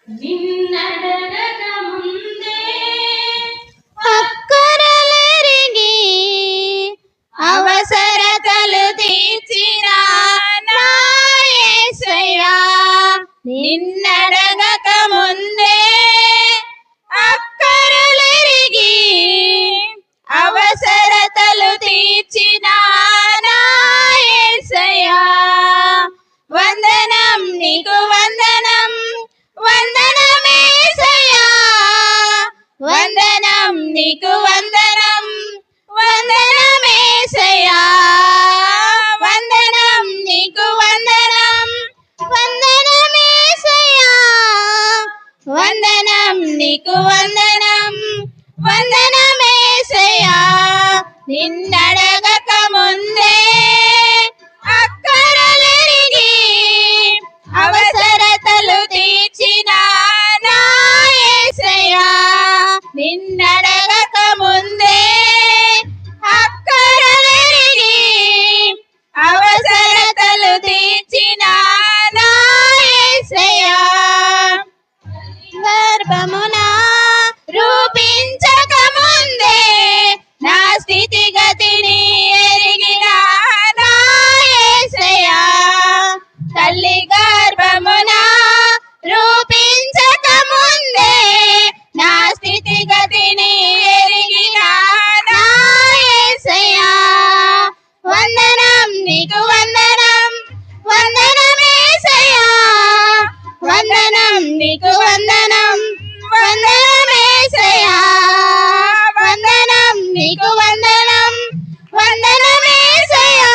నిన్నడగక ముందే అక్కరలెరిగి అవసరతలు తీర్చిన నా యేసయ్యా, నిన్నడగక ముందే అక్కరలెరిగి అవసరతలు తీర్చిన నా యేసయ్యా, వందనం నీకు వందనం, వందనమేసయ్యా, వందనం నీకు వందనం, వందనమేసయ్యా, వందనం నీకు వందనం, వందనమేసయ్యా, వందనం నీకు వందనం, వందనమేసయ్యా, నిన్నడగక ముందే అక్కరలెరిగి అవసరతలు తీర్చిన నా యేసయ్యా, నిన్నడగక ముందే అక్కరలెరిగి అవసరతలు తీర్చిన నా యేసయ్యా, గర్భమున రూపించక ముందే నా స్థితిగతిని ఎరిగిన నా యేసయ్యా, తల్లి గర్భమున రూపించక ముందే నా స్థితిగతిని ఎరిగిన నా యేసయ్యా, వందనం నీకు వందనం, వందనమేసయ్యా, వందనం నీకు వందనం, వందనమేసయ్యా, వందనం నీకు వందనం, వందనమేసయ్యా,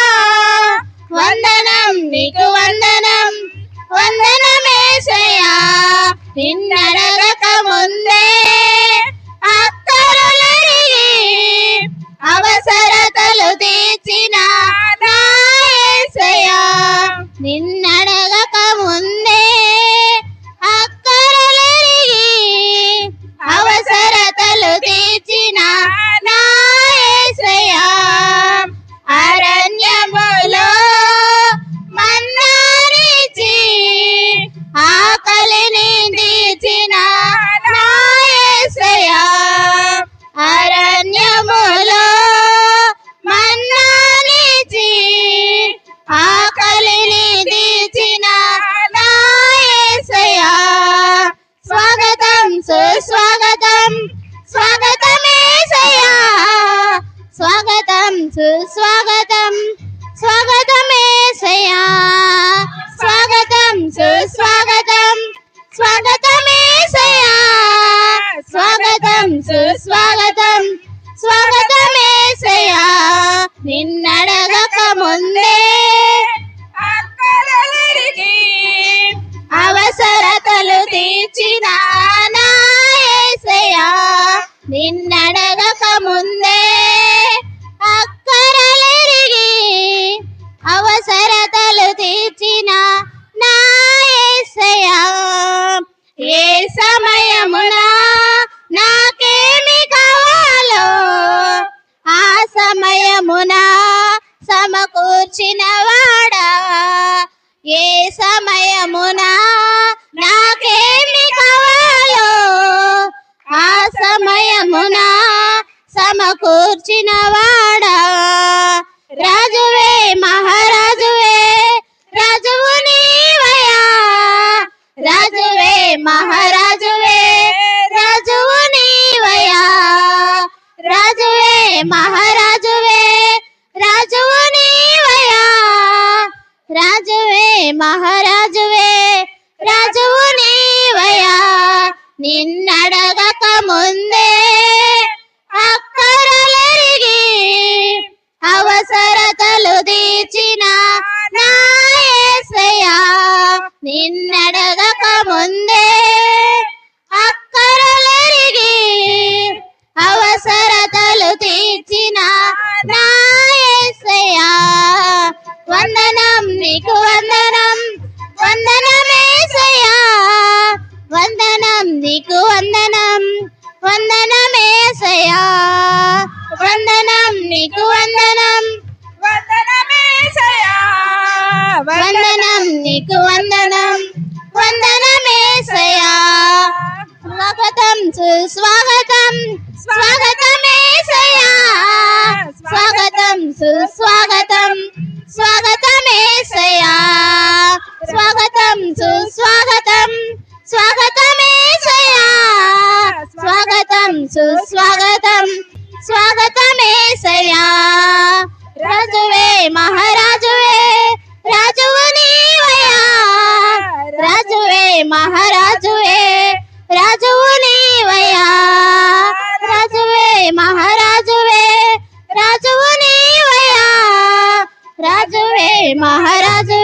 వందనం నీకు వందనం, వందనమేసయ్యా, నిన్నడగక ముందే అక్కరలెరిగి అవసరతలు తీర్చిన నా యేసయ్యా, నిన్నడగక ముందే అక్కరలెరిగి అవసరతలు తీర్చిన నా యేసయ్యా, అరణ్యములో మన్నానిచ్చి ఆకలిని తీర్చిన నా యేసయ్యా, అరణ్యములో మన్నానిచ్చి ఆకలిని తీర్చిన నా యేసయ్యా, స్వాగతం సుస్వాగతం, స్వాగతమేసయ్యా, స్వాగతం సుస్వాగతం, స్వాగతమేసయ్యా, స్వాగతం సుస్వాగతం, స్వాగతమేసయ్యా, స్వాగతం సుస్వాగతం, స్వాగతమేసయ్యా, నిన్నడగక ముందే అక్కరలెరిగి అవసరతలు తీర్చిన నా యేసయ్యా, నిన్నడగక ముందే అక్కరలెరిగి అవసరతలు తీర్చిన నా యేసయ్యా, ఏ సమయమున నాకేమి కావాలో ఆ సమయమున సమకూర్చిన వాడా, ఏ సమయమున నాకేమి కావాలో ఆ సమయమున సమకూర్చిన వాడా, రాజువే మహారాజువే రాజువు నీవయ్యా, రాజువే మహారాజువే రాజువు నీవయ్యా, రాజువే మహారాజువే రాజువు నీవయ్యా, రాజువే మహారాజువే రాజువు నీవయ్యా, నిన్నడగక ముందే అక్కరలెరిగి అవసరతలు తీర్చిన నా యేసయ్యా, నిన్నడగక ముందే అక్కరలెరిగి అవసరతలు తీర్చిన నా యేసయ్యా, వందనం నీకు వందనం, వందనమేసయ్యా, వందనం నీకు వందనం, వందనమేసయ్యా, వందనం నీకు వందనం, వందనమేసయ్యా, వందనం నీకు వందనం, వందనమేసయ్యా. సుస్వాగతం స్వాగతమేసయ్యా స్వాగతం సుస్వాగతం స్వాగతమేసయ్యా రాజువే మహారాజువే రాజువు నీవయ్యా రాజువే మహారాజువే రాజువు నీవయ్యా రాజువే మహారాజువే రాజువు నీవయ్యా రాజువే మహారాజు